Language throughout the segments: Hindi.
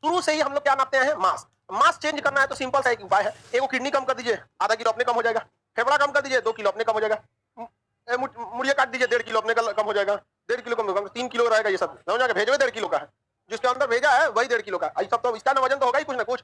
शुरू से ही हम लोग क्या नापते हैं? मास। मास चेंज करना है तो सिंपल सा एक उपाय है, एगो किडनी कम कर दीजिए, आधा किलो अपने कम हो जाएगा। फेफड़ा कम कर दीजिए, 2 किलो अपने कम हो जाएगा। मुड़िया काट दीजिए, 1.5 किलो अपने कम हो जाएगा। 1.5 किलो कम होगा, 3 किलो रहेगा। ये सब समझ जाएगा, भेजवे 1.5 किलो का है, जिसके अंदर भेजा है वही 1.5 किलो का। ये सब तो इसका ना वजन तो होगा ही कुछ ना कुछ।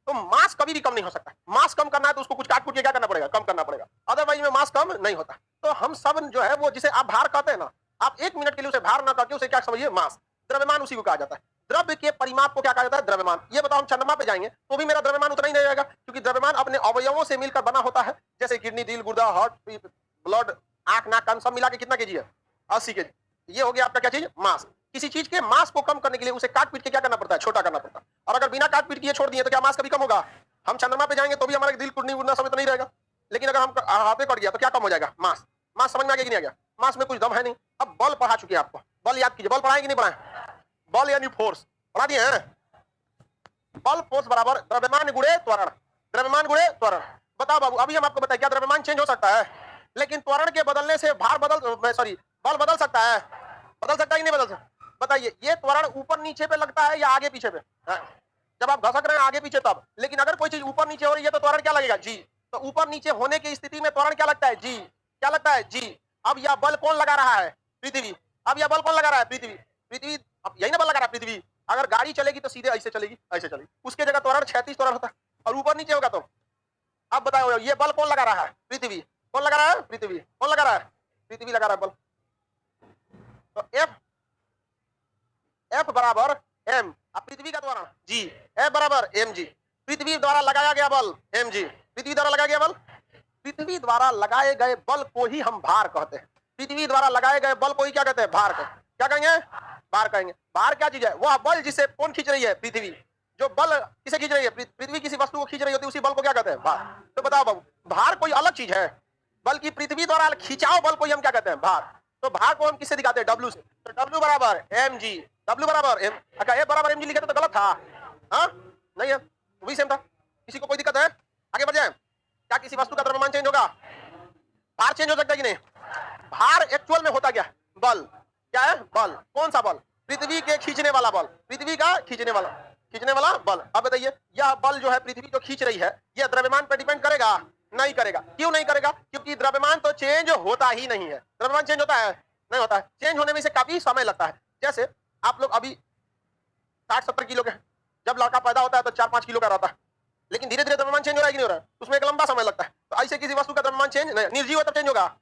तो मास कभी भी कम नहीं हो सकता। मास कम करना है तो उसको कुछ काट कूट के क्या करना पड़ेगा? कम करना पड़ेगा, अदरवाइज में मास कम नहीं होता। तो हम सब जो है वो जिसे आप भार कहते हैं ना, आप 1 मिनट के लिए उसे भार ना करके उसे क्या समझिए? मास। द्रव्यमान उसी को कहा जाता है। द्रव्य के परिमाप को क्या कहा जाता है? द्रव्यमान। ये बताओ, हम चंद्रमा पे जाएंगे तो भी मेरा द्रव्यमान उतना ही नहीं रहेगा, क्योंकि द्रव्यमान अपने अवयवों से मिलकर बना होता है। जैसे किडनी, दिल, गुर्दा, हार्ट, ब्लड, आंख, नाक, कान सब मिला के कितना केजी है? 80 केजी। ये हो गया आपका क्या चीज? मास। किसी चीज के मास को कम करने के लिए उसे काट पीट के क्या करना पड़ता है? छोटा करना पड़ता है। और अगर बिना काट पीट किए छोड़ दिए तो क्या मास कभी कम होगा? हम चंद्रमा पे जाएंगे तो भी हमारा दिल, किडनी, गुर्दा सब इतना नहीं रहेगा, लेकिन अगर हम हाथे कट गया तो क्या कम हो जाएगा? मास। मास समझ में आ गया कि नहीं आ गया? मास में कुछ दम है नहीं। अब बल पढ़ा चुके हैं आपको, बल याद कीजिए। बल पढ़ाए कि नहीं पढ़ाए? बल यानी फोर्स पढ़ा दिए हैं। बल फोर्स बराबर द्रव्यमान गुणे त्वरण। द्रव्यमान गुणे त्वरण। बताओ बाबू, अभी हम आपको बताएं, क्या द्रव्यमान चेंज हो सकता है? लेकिन त्वरण के बदलने से भार बल बदल सकता है? बदल सकता है कि नहीं बदल सकता? बताइए, ये त्वरण ऊपर नीचे पे लगता है या आगे पीछे पे? जब आप घसक रहे हैं आगे पीछे तब। लेकिन अगर कोई चीज ऊपर नीचे हो रही है तो त्वरण क्या लगेगा? जी। तो ऊपर नीचे होने की स्थिति में त्वरण क्या लगता है? जी। क्या लगता है? जी। अब यह बल कौन लगा रहा है? पृथ्वी। अब यह बल कौन लगा रहा है? पृथ्वी। पृथ्वी। अब यही ना बल लगा रहा है पृथ्वी। अगर गाड़ी चलेगी तो सीधे ऐसे चलेगी, ऐसे चलेगी, उसके जगह त्वरण क्षैतिज त्वरण होता है, और ऊपर नीचे होगा तो। अब बताओ, ये बल कौन लगा रहा है? पृथ्वी। कौन लगा रहा है? पृथ्वी। कौन लगा रहा है? पृथ्वी लगा रहा है बल। तो F बराबर m। अब पृथ्वी का त्वरण g, F बराबर mg। पृथ्वी द्वारा लगाया गया बल mg। पृथ्वी द्वारा लगाया गया बल, पृथ्वी द्वारा लगाए गए बल को ही हम भार कहते हैं। पृथ्वी द्वारा लगाए गए बल को ही क्या कहते हैं? भार कहते हैं। क्या कहेंगे? भार कहेंगे। भार क्या चीज है? वह बल जिसे कौन खींच रही है? पृथ्वी। जो बल किसे खींच रही है? पृथ्वी किसी वस्तु को खींच रही होती है, उसी बल को क्या कहते हैं? भार। तो बताओ बाबू, भार कोई अलग चीज है, बल्कि पृथ्वी द्वारा खिंचाव बल को ही हम क्या कहते हैं? भार। तो भार को हम किससे दिखाते हैं? W से। तो W बराबर mg। W बराबर m। अच्छा, F बराबर mg लिखे तो गलत था? हाँ, नहीं है, वही सेम था। किसी को कोई दिक्कत है? आगे बढ़ जाए। क्या किसी वस्तु का द्रव्यमान चेंज होगा? भार चेंज हो सकता है कि नहीं? भार एक्चुअल में होता क्या? बल। क्या है? बल। कौन सा बल? पृथ्वी के खींचने वाला बल। पृथ्वी का खींचने वाला बल। अब बताइए, यह बल जो है पृथ्वी जो खींच रही है, यह द्रव्यमान पर डिपेंड करेगा? नहीं करेगा। क्यों नहीं करेगा? क्योंकि द्रव्यमान तो चेंज होता ही नहीं है। द्रव्यमान चेंज होता है? नहीं होता है। चेंज होने में इसे काफी समय लगता है। जैसे आप लोग अभी 60-70 किलो के, जब लड़का पैदा होता है तो 4-5 किलो का रहता है, लेकिन धीरे धीरे द्रव्यमान चेंज हो रहा है कि नहीं हो रहा है? उसमें एक लंबा समय लगता है। तो ऐसे किसी वस्तु का द्रव्यमान चेंज नहीं, निर्जीव है तो चेंज होगा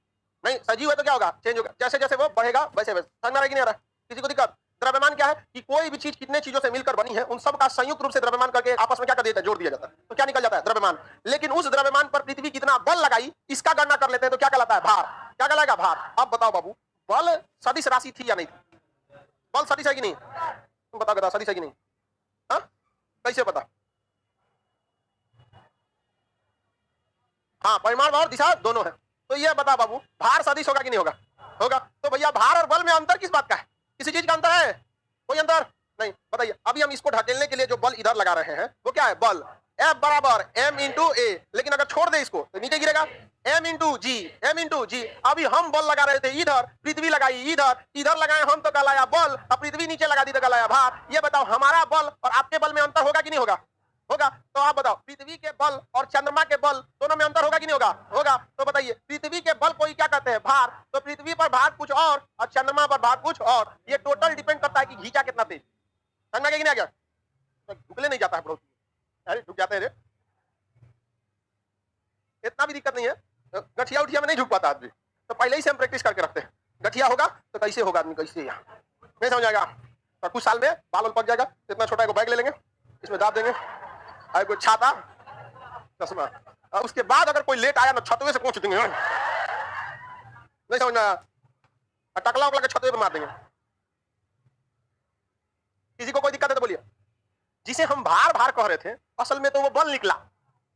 नहीं, सजीव है तो क्या होगा? चेंज होगा। जैसे जैसे वो बढ़ेगा वैसे वैसे। समझ में आ रहा है कि नहीं आ रहा है? किसी को दिक्कत? द्रव्यमान क्या है कि कोई भी चीज कितने चीजों से मिलकर बनी है, उन सब का संयुक्त रूप से द्रव्यमान करके आपस में क्या कर दिया जाता है? जोड़ दिया जाता है। तो क्या निकल जाता है? द्रव्यमान। लेकिन उस द्रव्यमान पर पृथ्वी कितना बल लगाई, इसका गणना कर लेते हैं तो क्या कहलाता है? भार। क्या कहलाएगा? भार। अब बताओ बाबू, बल सदिश राशि थी या नहीं थी? बल सदिश है कि नहीं? तुम बताओ गदा, सदिश है कि नहीं? हाँ, कैसे पता? हाँ, परिमाण और दिशा दोनों है। तो ये बता बाबू, भार सदिश होगा कि नहीं होगा? होगा। तो भैया भार और बल में अंतर किस बात का है? किसी चीज का अंतर है? कोई अंतर नहीं। बताइए, अभी हम इसको ढकेलने के लिए जो बल इधर लगा रहे हैं वो क्या है? बल। F बराबर m इंटू ए। लेकिन अगर छोड़ दे इसको तो नीचे गिरेगा। m इंटू जी। m इंटू जी। अभी हम बल लगा रहे थे इधर, पृथ्वी लगाई इधर, इधर लगाए हम तो कहलाया बल, अब पृथ्वी नीचे लगा दी तो कहलाया भार। ये बताओ, हमारा बल और आपके बल में अंतर होगा कि नहीं होगा? होगा। तो आप बताओ, पृथ्वी के बल और चंद्रमा के बल दोनों में अंतर होगा कि नहीं होगा? होगा। तो बताइए, पृथ्वी के बल को ही क्या कहते हैं? भार। तो पृथ्वी पर भार कुछ और चंद्रमा पर भार कुछ और। ये टोटल डिपेंड करता है कि घींचा कितना तेज। समझ में नहीं आ गया? तो ढुकले नहीं जाता है पड़ोसी, अरे ढुक जाते हैं रे, इतना भी दिक्कत नहीं है। गठिया उठिया में नहीं झुक पाता आदमी, तो पहले ही से हम प्रैक्टिस करके रखते हैं। गठिया होगा तो कैसे होगा आदमी? कैसे? यहाँ नहीं समझ आएगा। तो कुछ साल में बाल पक जाएगा, इतना छोटा एक बैग ले लेंगे, इसमें दाब देंगे, और कोई छाता, चश्मा, और उसके बाद अगर कोई लेट आया ना, छतवे से पहुंच देंगे। नहीं समझना? टकला उकला के छतवे पे मार देंगे। किसी को कोई दिक्कत है तो बोलिए। जिसे हम भार भार कह रहे थे, असल में तो वो बल निकला।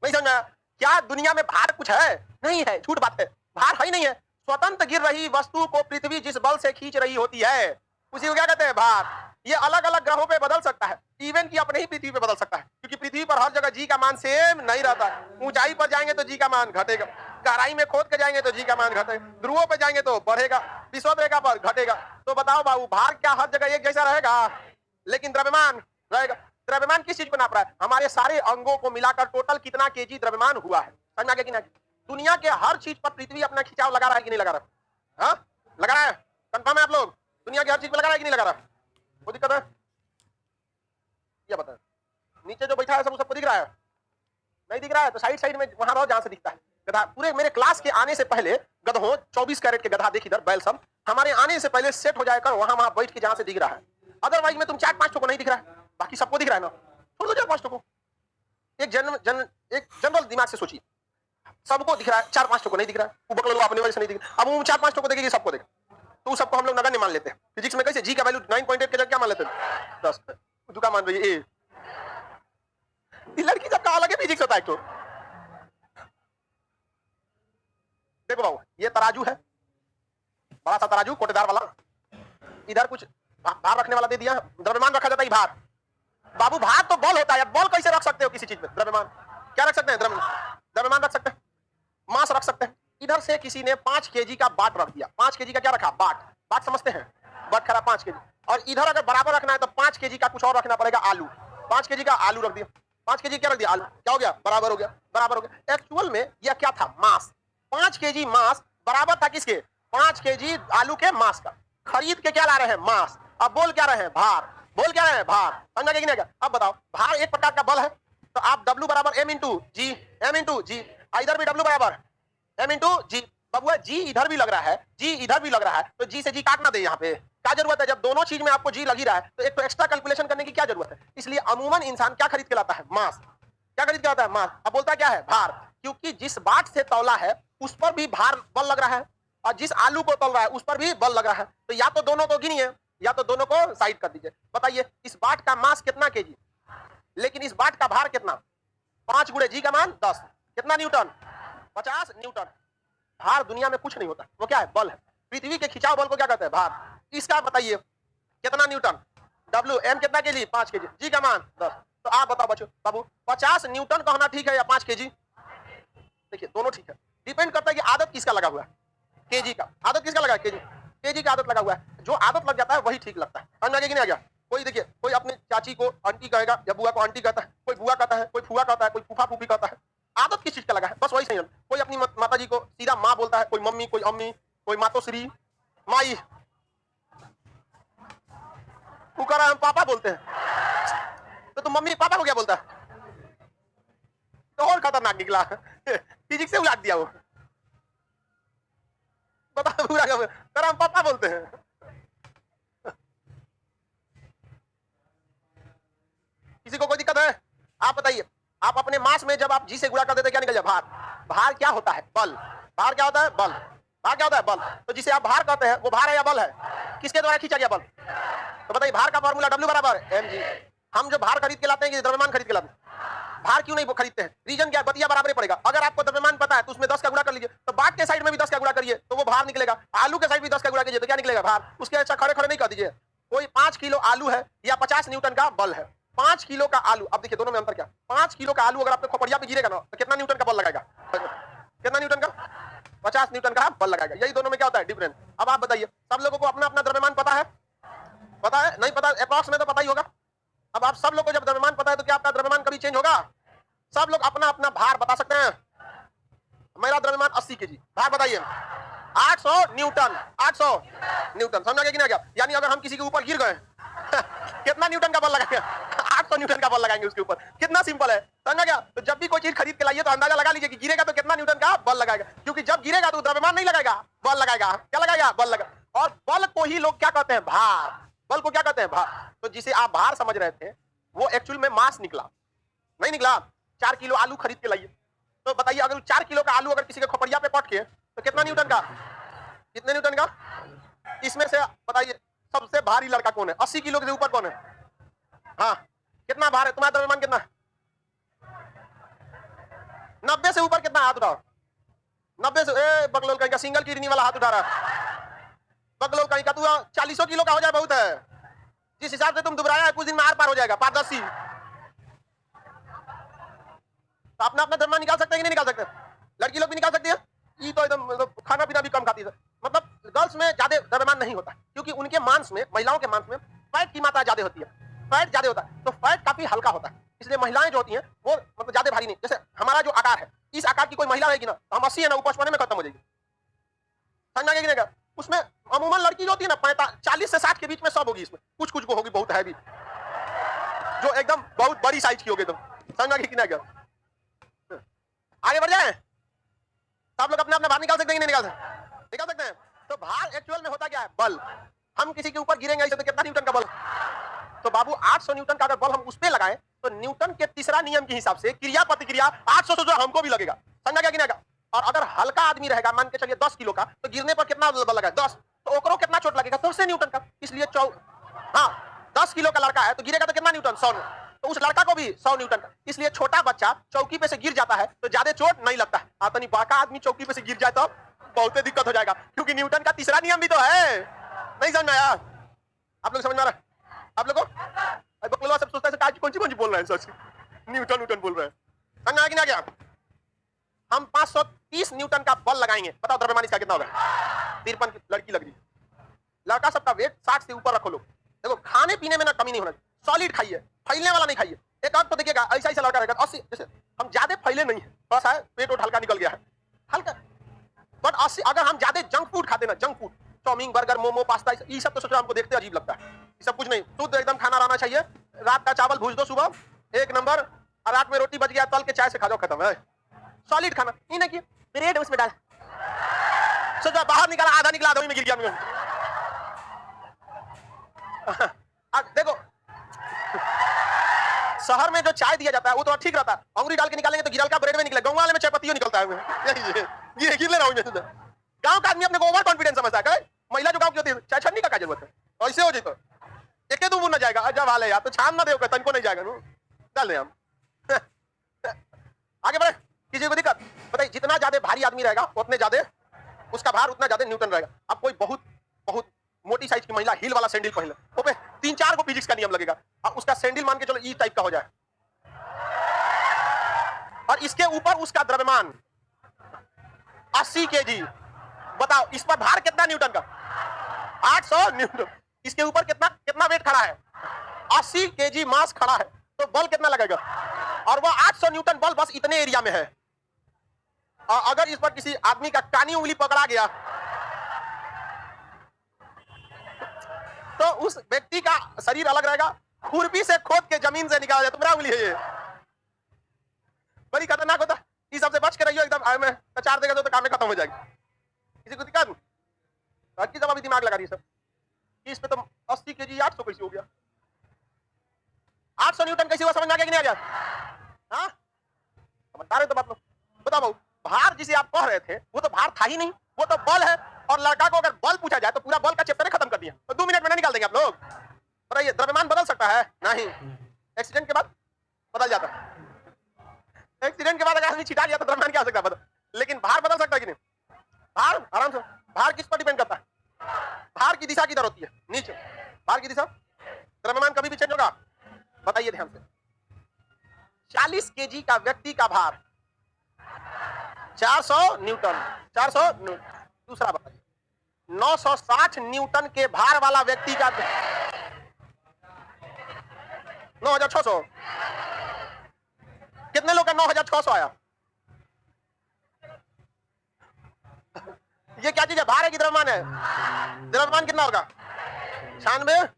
नहीं समझा? क्या दुनिया में भार कुछ है? नहीं है, झूठ बात है। भार है ही नहीं है। स्वतंत्र गिर रही वस्तु को पृथ्वी जिस बल से खींच रही होती है, उसी को क्या कहते हैं? भार। ये अलग अलग ग्रहों पे बदल सकता है, इवन कि अपने ही पृथ्वी पे बदल सकता है, क्योंकि पृथ्वी पर हर जगह जी का मान सेम नहीं रहता। ऊंचाई पर जाएंगे तो जी का मान घटेगा, गहराई में खोद के जाएंगे तो जी का मान घटेगा, ध्रुवों पे जाएंगे तो बढ़ेगा, विषुवत रेखा पर घटेगा। तो बताओ बाबू, भार क्या हर जगह एक जैसा रहेगा? लेकिन द्रव्यमान रहेगा। द्रव्यमान किस चीज को नाप रहा है? हमारे सारे अंगों को मिलाकर टोटल कितना केजी द्रव्यमान हुआ है, समझ में आ गया कि नहीं? दुनिया के हर चीज पर पृथ्वी अपना खिंचाव लगा रहा है कि नहीं लगा रहा? हाँ, लगा रहा है, कंफर्म है आप लोग? दुनिया की हर चीज पर लगा रहा है कि नहीं लगा रहा? कोई दिक्कत है? क्या बता, नीचे जो बैठा है सब सबको दिख रहा है? नहीं दिख रहा है तो साइड साइड में वहां रहो जहां से दिखता है। गधा पूरे मेरे क्लास के आने से पहले गधों 24 कैरेट के गधा देख इधर बैल सब हमारे आने से पहले सेट हो जाएगा वहां वहां बैठ के जहां से दिख रहा है। अदरवाइज में तुम 4-5 को नहीं दिख रहा है, बाकी सबको दिख रहा है ना, छोड़ दो 4-5 को। एक जनरल दिमाग से सोचिए, सबको दिख रहा है, 4-5 को नहीं दिख रहा है, वो बकलों अपने वजह से नहीं दिख रहा। अब वो 4-5 को देखेगी सबको देख, तो सबको हम लोग नगण्य मान लेते हैं। फिजिक्स में कैसे जी का वैल्यू 9.8 के जगह क्या मान लेते हैं 10, तू क्या मान रही है? ए लड़की जब का अलग है फिजिक्स होता है। तो देखो बाबू, ये तराजू है, बड़ा सा तराजू कोटेदार वाला, इधर कुछ भार रखने वाला दे दिया, द्रव्यमान रखा जाता है भार। बाबू भार तो बॉल होता है, बॉल कैसे रख सकते हो किसी चीज में? द्रव्यमान क्या रख सकते हैं? द्रव्यमान रख सकते हैं, मास रख सकते हैं। इधर से किसी ने 5 केजी का बाट रख दिया, 5 केजी का क्या रखा? बाट। बाट समझते हैं? बाट खरा 5 केजी। और इधर अगर बराबर रखना है तो 5 केजी का कुछ और रखना पड़ेगा, आलू। 5 केजी का आलू रख दिया, 5 केजी क्या रख दिया? आलू। क्या हो गया? बराबर हो गया, बराबर हो गया। एक्चुअल में यह क्या था? मास। 5 केजी मास बराबर था किसके? 5 केजी आलू के मास का। खरीद के क्या ला रहे हैं? मास। अब बोल क्या रहे हैं? भार। बोल क्या रहे हैं? भार। समझा कि नहीं? अब बताओ, भार एक प्रकार का बल है, तो आप W बराबर M इंटू जी, M इंटू जी, इधर भी W बराबर M इंटू जी। बबुआ जी इधर भी लग रहा है, जी इधर भी लग रहा है, तो जी से जी काटना दे। यहाँ पे क्या जरूरत है? जब दोनों चीज में आपको जी लग ही रहा है तो एक तो एक्स्ट्रा कैलकुलेशन करने की क्या जरूरत है? इसलिए अमूमन इंसान क्या खरीद के लाता है? मास। क्या खरीद के लाता है? मास। अब बोलता क्या है? भार। क्योंकि जिस बाट से तौला है उस पर भी भार बल लग रहा है, और जिस आलू को तौल रहा है उस पर भी बल लग रहा है, तो या तो दोनों को गिनिए या तो दोनों को साइड कर दीजिए। बताइए इस बाट का मास कितना केजी, लेकिन इस बाट का भार कितना? 5 गुणे जी का मान 10, कितना न्यूटन? 50 न्यूटन। भार दुनिया में कुछ नहीं होता, वो क्या है? बल है। पृथ्वी के खिंचाव बल को क्या कहते हैं? भार। इसका बताइए कितना न्यूटन? W M कितना केजी? 5 केजी। जी का मान 10। तो आप बताओ बच्चों, बाबू 50 न्यूटन कहना ठीक है या 5 केजी? देखिए दोनों ठीक है, डिपेंड करता है कि आदत किसका लगा हुआ है। केजी का आदत किसका लगा है? केजी। केजी का आदत लगा हुआ है, जो आदत लग जाता है वही ठीक लगता है। समझ में आ गया कि नहीं आ गया? कोई देखिए, कोई अपनी चाची को आंटी कहेगा या बुआ को आंटी कहता है, कोई बुआ कहता है, कोई फुआ कहता है, कोई फूफा फूफी कहता है। आदत किस चीज का लगा है? बस वही सही है। कोई अपनी माता जी को सीधा माँ बोलता है, कोई मम्मी, कोई अम्मी, कोई मातोश्री, माई। वो कह रहा है हम पापा बोलते हैं, तो तुम मम्मी पापा को क्या बोलता है? तो और खतरनाक निकला, फिजिक्स से उलाट दिया वो। बता पूरा कर हम पापा बोलते हैं। किसी को कोई दिक्कत है? आप बताइए, आप अपने मास में जब आप जी से गुणा कर देते क्या निकल जाए? भार। भार क्या होता है? बल। भार क्या होता है? बल। भार क्या होता है? बल। तो जिसे आप भार कहते हैं वो भार है या बल है? किसके द्वारा खींचा गया बल? तो बताइए भार का फॉर्मूला W बराबर mg। हम जो भार खरीद के लाते हैं कि द्रव्यमान खरीद के लाते हैं? भार क्यों नहीं वो खरीदते हैं? रीजन क्या है? बतिया बराबर पड़ेगा। अगर आपको द्रव्यमान पता है तो उसमें 10 का गुणा कर लीजिए, तो बाट के साइड में भी 10 का गुणा करिए तो वो भार निकलेगा। आलू के साइड भी 10 का गुणा कीजिए तो क्या निकलेगा? भार। उसके अच्छा खड़े खड़े नहीं कर दीजिए। कोई 5 किलो आलू है या 50 न्यूटन का बल है। 5 किलो का आलू, अब देखिए दोनों में अंतर क्या? 5 किलो का आलू अगर आपके खोपड़िया पे गिरेगा ना तो कितना न्यूटन का बल लगाएगा? कितना न्यूटन का? 50 न्यूटन का बल लगाएगा। यही दोनों में क्या होता है? डिफरेंस। अब आप बताइए, सब लोगों को अपना अपना द्रव्यमान पता है? पता है? नहीं पता अप्रॉक्स में तो पता ही होगा। अब आप सब लोग को जब द्रव्यमान पता है तो क्या आपका द्रव्यमान कभी चेंज होगा? सब लोग अपना अपना भार बता सकते हैं। मेरा द्रव्यमान 80 केजी, भार बताइए 800 न्यूटन। 800 न्यूटन। समझ गया कि नहीं गया? यानी अगर हम किसी के ऊपर गिर गए कितना न्यूटन का बल लगाएंगे? 800 न्यूटन का बल लगाएंगे उसके ऊपर। कितना सिंपल है, समझ गया? तो जब भी कोई चीज खरीद के लाइए तो अंदाजा लगा लीजिए कि गिरेगा तो कितना न्यूटन का बल लगाएगा, क्योंकि जब गिरेगा तो द्रव्यमान नहीं लगाएगा, बल लगाएगा। क्या लगाएगा? बल लगा। और बल को ही लोग क्या कहते हैं? भार। बल को क्या कहते हैं? भार। तो जिसे आप भार समझ रहे थे वो एक्चुअल में मास निकला, नहीं निकला। 4 किलो आलू खरीद के लाइए तो बताइए अगर 4 किलो का आलू अगर किसी के खोपड़िया पे पट के तो कितना न्यूटन का? कितने न्यूटन का? इसमें से बताइए सबसे भारी लड़का कौन है? 80 किलो के ऊपर कौन है? हाँ, कितना भार है? तुम्हारा द्रव्यमान कितना है? 90 से ऊपर कितना? हाथ उठाओ। 90 से। ए बकलोल कहीं का सिंगल किडनी वाला हाथ उठा रहा। बकलोल कहीं का तू 40 किलो का हो जाए बहुत है। जिस हिसाब से तुम दुबराया है कुछ दिन में आर पार हो जाएगा, पारदर्शी। तो अपना अपना द्रव्यमान निकाल सकते हैं कि नहीं निकाल सकते? लड़की लोग भी निकाल सकती है। ये तो एकदम खाना पीना भी कम खाती है, मतलब गर्ल्स में ज्यादा द्रव्यमान नहीं होता क्योंकि उनके मांस में, महिलाओं के मांस में फैट की मात्रा ज्यादा होती है। फैट ज्यादा होता है, तो फैट काफी हल्का होता है, इसलिए महिलाएं जो होती हैं वो मतलब ज्यादा भारी नहीं। जैसे हमारा जो आकार है, इस आकार की कोई महिला रहेगी ना, तो हम 80 है ना, वो 55 में खत्म हो जाएगी। समझ में आएगा? उसमें अमूमन लड़की जो होती है ना 40 से 60 के बीच में सब होगी, इसमें कुछ कुछ को होगी बहुत हैवी, जो एकदम बहुत बड़ी साइज की होगी एकदम। समझ में कि नहीं? आगे बढ़ जाए, सब लोग अपने अपने भार निकाल सकते हैं कि नहीं निकाल सकते? निकाल सकते हैं। तो भार एक्चुअल में होता क्या है? बल। हम किसी के ऊपर गिरेंगे ऐसे तो कितना न्यूटन का बल? तो बाबू 800 न्यूटन का अगर बल हम उस पे लगाएं तो न्यूटन के तीसरा नियम के हिसाब से क्रिया प्रतिक्रिया 800 से जो हमको भी लगेगा। समझा क्या कि नहीं? और अगर हल्का आदमी रहेगा, मान के चलिए 10 किलो का, तो गिरने पर कितना बल लगा? 10। तो ओकरो कितना चोट लगेगा? 10 न्यूटन का। इसलिए 10 किलो का लड़का है तो गिरेगा तो कितना न्यूटन? 100। तो उस लड़का को भी 100 न्यूटन का। इसलिए छोटा बच्चा चौकी पे से गिर जाता है तो ज्यादा चोट नहीं लगता है। तो बड़का आदमी चौकी पे से गिर जाए तो बहुत दिक्कत हो जाएगा, क्योंकि न्यूटन का तीसरा नियम भी तो है। नहीं समझ में आया? आप लोग समझ में आ रहा है? आप लोगों को सब सोचता है कौन सी बोल रहे हैं, सच न्यूटन न्यूटन बोल रहे हैं। समझ में आया कि नहीं गया? हम 530 न्यूटन का बल लगाएंगे। बताओ द्रव्यमान इसका कितना होगा? 53 की लड़की लग रही है। लड़का सबका वेट 60 से ऊपर रखो लोग। देखो खाने पीने में ना कमी नहीं होना, सॉलिड खाइए, फैलने वाला नहीं खाइए। एक आध तो देखिएगा ऐसा ऐसा लड़का रहेगा 80, जैसे हम ज्यादा फैले नहीं है, बस है पेट वोट हल्का निकल गया है, हल्का। बट 80 अगर हम ज्यादा जंक फूड खाते ना, junk food, chowmein, burger, momo, pasta, ये सब तो सोचो हमको देखते अजीब लगता है। ये सब कुछ नहीं, शुद्ध एकदम खाना रहना चाहिए। रात का चावल भूज दो, सुबह 1 नंबर, और रात में रोटी बच गया तल के चाय से खा जाओ, खत्म है। सॉलिड खाना ये नहीं कि ब्रेड उसमें डाल, सोचो बाहर निकाला, आधा निकला, दो में गिर गया। देखो शहर में जो चाय दिया जाता है वो तो ठीक रहता है, अंगूरी डाल के निकालेंगे तो गिरल का ब्रेड में निकले, गांव वाले में चाय पत्ती निकलता है। ये गिर ले रहा हूं। गांव का आदमी अपने को ओवर कॉन्फिडेंस समझता है। महिला जो गांव की होती है चाय छन्नी का क्या जरूरत है? ऐसे हो जाए तो एक दो ना जाएगा, जब हाल है यार तो छान ना दे, तनको नहीं जाएगा। डाल दे हम। आगे बढ़े, किसी को दिक्कत? बताइए, जितना ज्यादा भारी आदमी रहेगा उतने ज्यादा उसका भार, उतना ज्यादा न्यूटन रहेगा। अब कोई बहुत बहुत मोटी साइज की महिला हील वाला सैंडल पहन ले, तो पे 3-4 को फिजिक्स का नियम लगेगा। अब उसका सैंडल मान के चलो ई टाइप का हो जाए, और इसके ऊपर उसका द्रव्यमान 80 केजी। बताओ इस पर भार कितना न्यूटन का? 800 न्यूटन। इसके ऊपर कितना कितना वेट खड़ा है? 80 केजी मास खड़ा है, तो बल कितना लगेगा? और वो 800 न्यूटन बल बस इतने एरिया में है। और अगर इस पर किसी आदमी का कानी उंगली पकड़ा गया तो उस व्यक्ति का शरीर अलग रहेगा, खुरपी से खोद के जमीन से निकाला जाए तो मेरा उंगली है ये। बड़ी खतरनाक होता है। इस सबसे बच के रहियो, एकदम में प्रचार देगा तो काम में खत्म हो जाएगी। किसी को दिक्कत? बाकी सब अभी दिमाग लगा रही है सब, इस पे तो 80 केजी 800 कैसे हो गया? 800 न्यूटन कैसे हुआ? समझ में आ गया कि नहीं आ गया? हाँ बता रहे तो बात लो। बताओ भाऊ, भार जिसे आप कह रहे थे वो तो भार था ही नहीं, वो तो बल है। और लड़का को अगर बल पूछा जाए तो पूरा बल का चैप्टर खत्म कर दिया, तो 2 मिनट में नहीं निकाल देंगे आप लोग। बताइए द्रव्यमान बदल सकता है? नहीं। एक्सीडेंट के बाद बदल जाता है। एक्सीडेंट के बाद अगर आदमी छिटा गया तो द्रव्यमान क्या हो सकता है? बदल। लेकिन भार बदल सकता है कि नहीं? भार आराम से। भार किस पर डिपेंड करता है? भार की दिशा किधर होती है? नीचे। भार की दिशा, द्रव्यमान कभी भी चेंज होगा? बताइए ध्यान से। 40 केजी का व्यक्ति का भार 400 न्यूटन। 400 न्यूटन। दूसरा बताइए, 960 न्यूटन के भार वाला व्यक्ति का 9600। कितने लोग का 9600 आया? ये क्या चीज है? भार है कि द्रव्यमान है? द्रव्यमान कितना होगा? 96।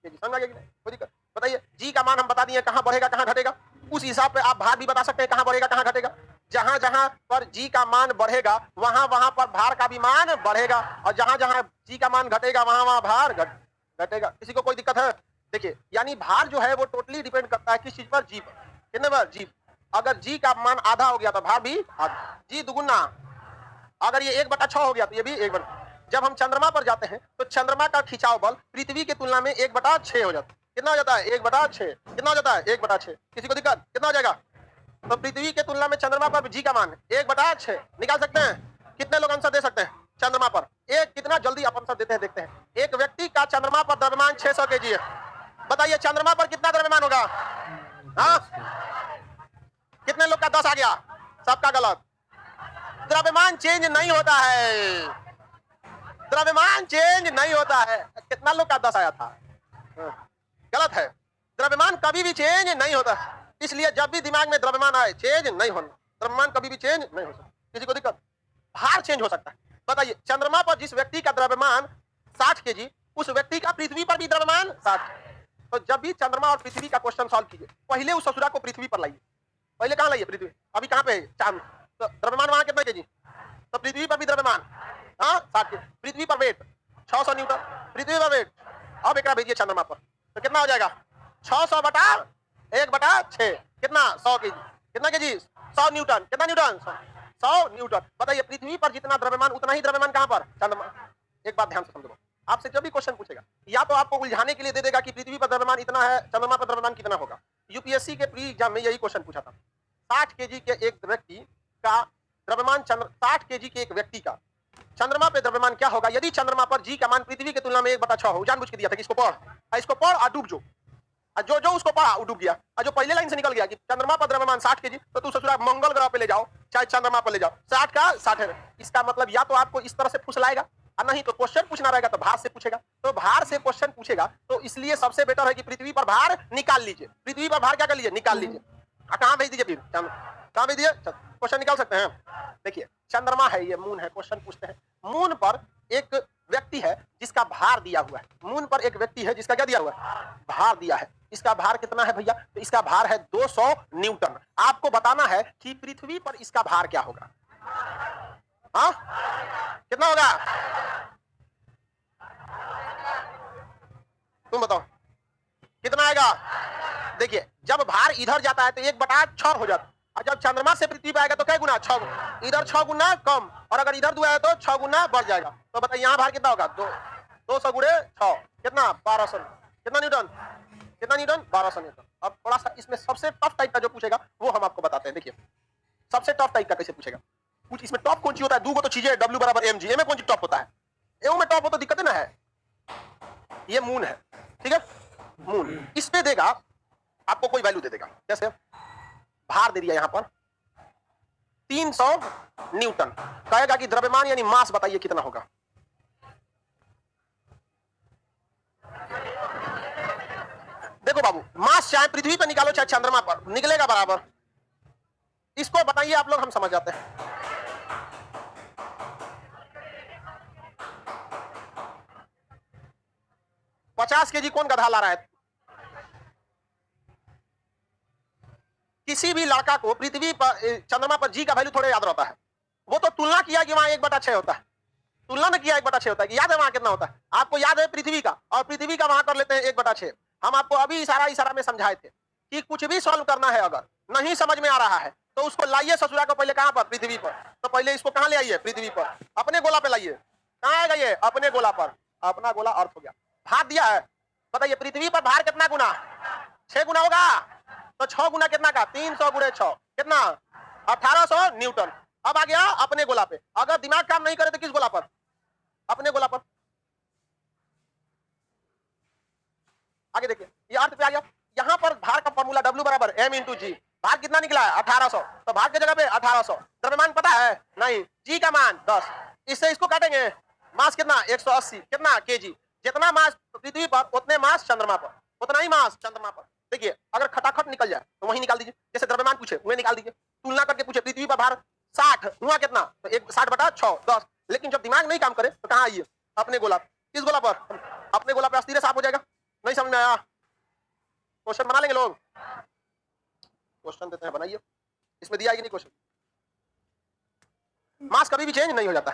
समझ गए? कोई दिक्कत? बताइए, जी का मान हम बता दिए, कहां बढ़ेगा कहां घटेगा, उस हिसाब पे आप भार भी बता सकते हैं कहां बढ़ेगा कहां घटेगा। जहां जहां पर जी का मान बढ़ेगा वहां वहां पर भार का भी मान बढ़ेगा, और जहां जहां जी का मान घटेगा वहां वहां भार घटेगा। किसी को कोई दिक्कत है? देखिए, यानी भार जो है वो टोटली डिपेंड करता है किस चीज पर? जी पर। कितने पर? जी। अगर जी का मान आधा हो गया तो भार भी आधा। जी दुगुना। अगर ये 1/6 हो गया तो ये भी 1/6। जब हम चंद्रमा पर जाते हैं तो चंद्रमा का खिंचाव बल पृथ्वी की तुलना में 1/6 हो जाता है। कितना हो जाता है? 1/6। कितना हो जाता है? 1/6। किसी को दिक्कत? कितना हो जाएगा? तो पृथ्वी के तुलना में चंद्रमा पर जी का मान 1/6 निकाल सकते हैं। कितने लोग आंसर दे सकते हैं? चंद्रमा पर एक कितना जल्दी आप आंसर देते हैं, देखते हैं। एक व्यक्ति का चंद्रमा पर द्रव्यमान 600 केजी है। बताइए चंद्रमा पर कितना द्रव्यमान होगा? हाँ, कितने लोग का 10 आ गया? सबका गलत। द्रव्यमान चेंज नहीं होता है, द्रव्यमान चेंज नहीं होता है। कितना लोग का 10 आया था? गलत है। द्रव्यमान कभी भी चेंज नहीं होता, इसलिए जब भी दिमाग में द्रव्यमान आए चेंज नहीं होना, द्रव्यमान कभी भी चेंज नहीं हो सकता। किसी को दिक्कत? भार चेंज हो सकता है। बताइए, चंद्रमा पर जिस व्यक्ति का द्रव्यमान 60 केजी, उस व्यक्ति का पृथ्वी पर भी द्रव्यमान 60। तो जब भी चंद्रमा और पृथ्वी का क्वेश्चन सॉल्व कीजिए, पहले उस ससुरा को पृथ्वी पर लाइए। पहले कहां लाइए? पृथ्वी। अभी कहां पे है? चांद। तो द्रव्यमान वहां कितना केजी? तो पृथ्वी पर भी द्रव्यमान 60 केजी। पृथ्वी पर वेट 600 न्यूटन, पृथ्वी पर वेट। अब एक भेजिए चंद्रमा पर, तो कितना हो जाएगा? 600 बटा 1/6 कितना? 100 केजी। कितना केजी? 100 न्यूटन। कितना न्यूटन? 100 न्यूटन। बताइए, पृथ्वी पर जितना द्रव्यमान उतना ही द्रव्यमान कहां पर? चंद्रमा। एक बात ध्यान से समझो, आपसे जब भी क्वेश्चन पूछेगा, या तो आपको उलझाने के लिए दे देगा कि पृथ्वी पर द्रव्यमान इतना है, चंद्रमा पर द्रव्यमान कितना होगा। यूपीएससी के प्री एग्जाम में यही क्वेश्चन पूछा था। 60 केजी के एक व्यक्ति का द्रव्यमान 60 केजी के एक व्यक्ति का चंद्रमा पे द्रव्यमान क्या होगा यदि चंद्रमा पर जी का मान पृथ्वी की तुलना में 1/6 हो। जानबूझ के दिया था कि इसको पढ़, इसको पढ़ और डूब जो। जो जो उसको पढ़ा वो डूब गया। और जो पहले लाइन से निकल गया कि चंद्रमा पर द्रव्यमान 60 केजी, तो तू ससुरा मंगल ग्रह पे ले जाओ चाहे चंद्रमा पर ले जाओ, 60 का 60 है। इसका मतलब या तो आपको इस तरह से फुसलाएगा और नहीं तो क्वेश्चन पूछना रहेगा तो भार से पूछेगा। तो भार से क्वेश्चन पूछेगा तो इसलिए सबसे बेटर है कि पृथ्वी पर भार निकाल लीजिए। पृथ्वी पर भार क्या कर लीजिए? निकाल लीजिए। कहां भेज दीजिए? फिर कहां भेज दीजिए? क्वेश्चन निकाल सकते हैं। देखिए, चंद्रमा है, ये मून है। क्वेश्चन पूछते हैं, मून पर एक व्यक्ति है जिसका भार दिया हुआ है। मून पर एक व्यक्ति है जिसका क्या दिया हुआ है? भार दिया है। इसका भार कितना है भैया? तो इसका भार है 200 न्यूटन। आपको बताना है कि पृथ्वी पर इसका भार क्या होगा। हाँ, कितना होगा? तुम बताओ कितना आएगा? देखिए, जब भार इधर जाता है तो 1/6 हो जाता है, और जब चंद्रमा से पृथ्वी पे आएगा तो क्या गुना? 6। इधर 6 गुना कम, और अगर इधर दुआ है तो 6 गुना बढ़ जाएगा। तो बताइए यहाँ भार कितना होगा? 200 गुणे 6 कितना? 1200। कितना न्यूटन? कितना न्यूटन? 1200 न्यूटन। अब थोड़ा सा इसमें सबसे टफ टाइप का जो पूछेगा वो हम आपको बताते हैं। देखिए, सबसे टफ टाइप का कैसे पूछेगा। कुछ इसमें टॉप कौन सी होता है? 2 तो चीजें W = mg। में कौन सी टॉप होता है? एओ में टॉप हो तो दिक्कत है ना है। ये मून है, ठीक है, मून। इस पे देगा आपको कोई वैल्यू दे देगा। जैसे भार दे दिया यहां पर 300 न्यूटन, कहेगा कि द्रव्यमान यानी मास बताइए कितना होगा। देखो बाबू, मास चाहे पृथ्वी पर निकालो चाहे चंद्रमा पर, निकलेगा बराबर। इसको बताइए आप लोग, हम समझ जाते हैं। ₹50 केजी कौन गधा ला रहा है? किसी भी लड़का को पृथ्वी पर चंद्रमा पर जी का वैल्यू थोड़ा याद रहता है। वो तो तुलना किया कि वहां 1/6 होता है। तुलना में किया 1/6 होता है कि याद है वहां कितना होता है? आपको याद है पृथ्वी का, और पृथ्वी का वहां कर लेते हैं 1/6। हम आपको अभी इशारा में समझाए थे कि कुछ भी सॉल्व करना है, अगर नहीं समझ में आ रहा है तो उसको लाइए ससुरा को पहले कहां पर? पृथ्वी पर। तो पहले इसको कहां ले आइए? पृथ्वी पर। अपने गोला पे लाइए। कहां आएगा ये? अपने गोला पर। अपना गोला अर्थ हो गया। भार दिया है, बताइए पृथ्वी पर भार कितना गुना? 6 गुना होगा। तो 6 गुना कितना का? 300 गुणे 6 कितना? 1800 न्यूटन। अब आ गया अपने गोला पे। अगर दिमाग काम नहीं करे तो किस गोला पर? अपने गोला पर। आगे देखिए, ये अर्थ पे आ गया। यहां पर भार का फॉर्मूला W = m × g। भार कितना निकला है? 1800। तो भार की जगह पे 1800। द्रव्यमान पता है? नहीं। जी का मान 10। इससे इसको काटेंगे। मास कितना? 180 कितना? केजी। जितना मास पृथ्वी पर उतने मास चंद्रमा पर, उतना ही मास चंद्रमा पर। देखिए, अगर खटाखट निकल जाए तो वही निकाल दीजिए। जैसे द्रव्यमान पूछे वही निकाल दीजिए। तुलना करके पूछे पृथ्वी पर भार 60 हुआ कितना? तो 60/6 10। लेकिन जब दिमाग नहीं काम करे तो कहां आइए? अपने गोला। किस गोला पर? अपने गोला पे। अस्थिर साफ हो जाएगा। नहीं समझ में आया? क्वेश्चन बना लेंगे लोग। क्वेश्चन देते हैं, बनाइए। इसमें दिया है कि नहीं क्वेश्चन? मास कभी भी चेंज नहीं हो जाता।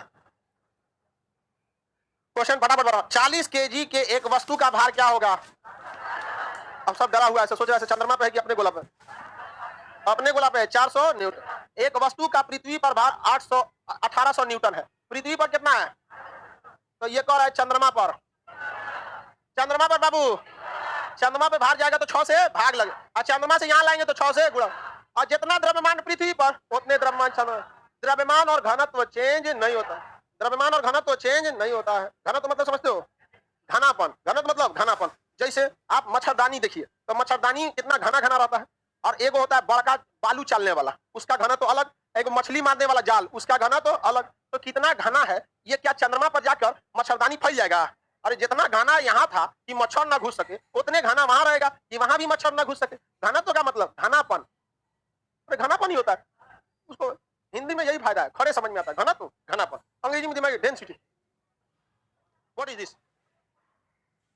क्वेश्चन फटाफट बना। 40 केजी के एक वस्तु का भार क्या होगा? अब सब डरा हुआ है, सोच रहा है चंद्रमा पे है कि अपने गोला पे? अपने गोला पे है 400 न्यूटन। एक वस्तु का पृथ्वी पर भार 1800 न्यूटन है। पृथ्वी पर कितना है? तो ये कह रहा है चंद्रमा पर। चंद्रमा पर बाबू, चंद्रमा पे भार जाएगा तो 6 से भाग लगे, और चंद्रमा से यहाँ लाएंगे तो 6 से गुणा। और जितना द्रव्यमान पृथ्वी पर उतने द्रव्यमान चंद्रमा। द्रव्यमान और घनत्व चेंज नहीं होता। द्रव्यमान और घनत्व चेंज नहीं होता है। घनत्व मतलब समझते हो? घनापन। घनत्व मतलब घनापन। जैसे आप मच्छरदानी देखिए तो मच्छरदानी कितना घना घना रहता है, और एक होता है बड़का बालू चालने वाला, उसका घनत्व अलग। एक मछली मारने वाला जाल, उसका घनत्व अलग। तो कितना घना है ये? क्या चंद्रमा पर जाकर मच्छरदानी फैल जाएगा? अरे जितना घना यहाँ था कि मच्छर ना घुस सके, उतने घना वहां रहेगा कि वहां भी मच्छर ना घुस सके। घनत्व का मतलब घनापन, अरे घनापन ही होता है उसको। हिंदी में यही फायदा है, खड़े समझ में आता है। घनत्व, घनापन। अंग्रेजी में दिमाग डेंसिटी। What is this?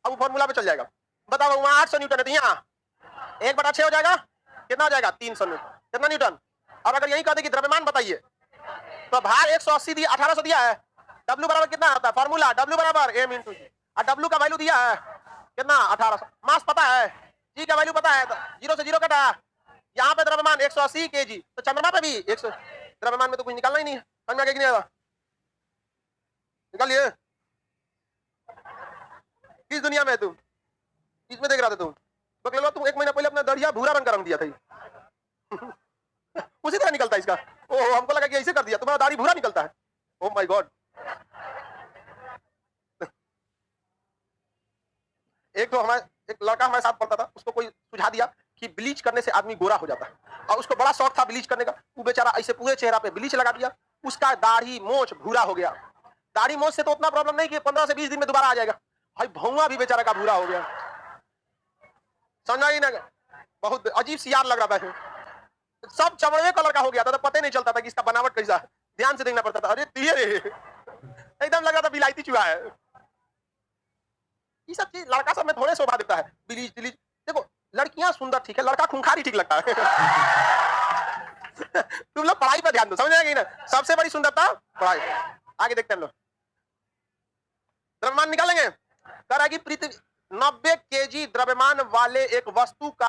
अब वो फॉर्मूला पे चल जाएगा। बताओ वहां 800 न्यूटन है तो यहाँ 1/6 हो जाएगा, कितना हो जाएगा? 300 न्यूटन। कितना न्यूटन? अब अगर यही कहते कि द्रव्यमान बताइए तो भार 180 दिया, 1800 दिया है। W बराबर कितना होता है? फॉर्मूला W बराबर m इंटू जी। और W का वैल्यू दिया है कितना? 1800। मास पता है, G का वैल्यू पता है, तो 0 से 0 कटा। यहाँ पे द्रव्यमान 180 kg, तो चंद्रमा पे भी 100। द्रव्यमान में तो कुछ निकालना ही नहीं है। समझ में आ गया कि नहीं आया? निकालिए। किस दुनिया में तुम? इसमें देख रहा था तुम? तो तुम 1 महीना पहले अपना दरिया भूरा रंग का रंग दिया था। उसी तरह निकलता है इसका। ओह, हमको लगा कि ऐसे कर दिया, तुम्हारा दाढ़ी भूरा निकलता है। Oh my God. एक लड़का हमारे साथ पढ़ता था, उसको कोई सुझा दिया कि ब्लीच करने से आदमी गोरा हो जाता है, और उसको बड़ा शौक था ब्लीच करने का। वो बेचारा ऐसे पूरे चेहरा पे ब्लीच लगा दिया, उसका दाढ़ी मोछ भूरा हो गया। दाढ़ी मोछ से तो उतना प्रॉब्लम नहीं कि 15 से 20 दिन में दोबारा आ जाएगा, भाई भौंवा भी बेचारा का भूरा हो गया। समझा ही ना? बहुत अजीब सी यार लग रहा था। सब चमड़े कलर का हो गया था, तो पता ही नहीं चलता था कि इसका बनावट कैसा है। ध्यान से देखना पड़ता था। अरे एकदम लग रहा था बिलायती चूहा है। ये सब चीज लड़का सब में थोड़े शोभा देता है। ब्लीच ब्लीच देखो, लड़कियां सुंदर ठीक है, लड़का खूंखार ही ठीक लगता है। तुम लोग पढ़ाई पर ध्यान दो, समझ आएगी ना? सबसे बड़ी सुंदरता पढ़ाई। आगे देखते हैं हम लोग। द्रव्यमान निकालेंगे। कह रहा है कि पृथ्वी 90 kg द्रव्यमान वाले एक वस्तु का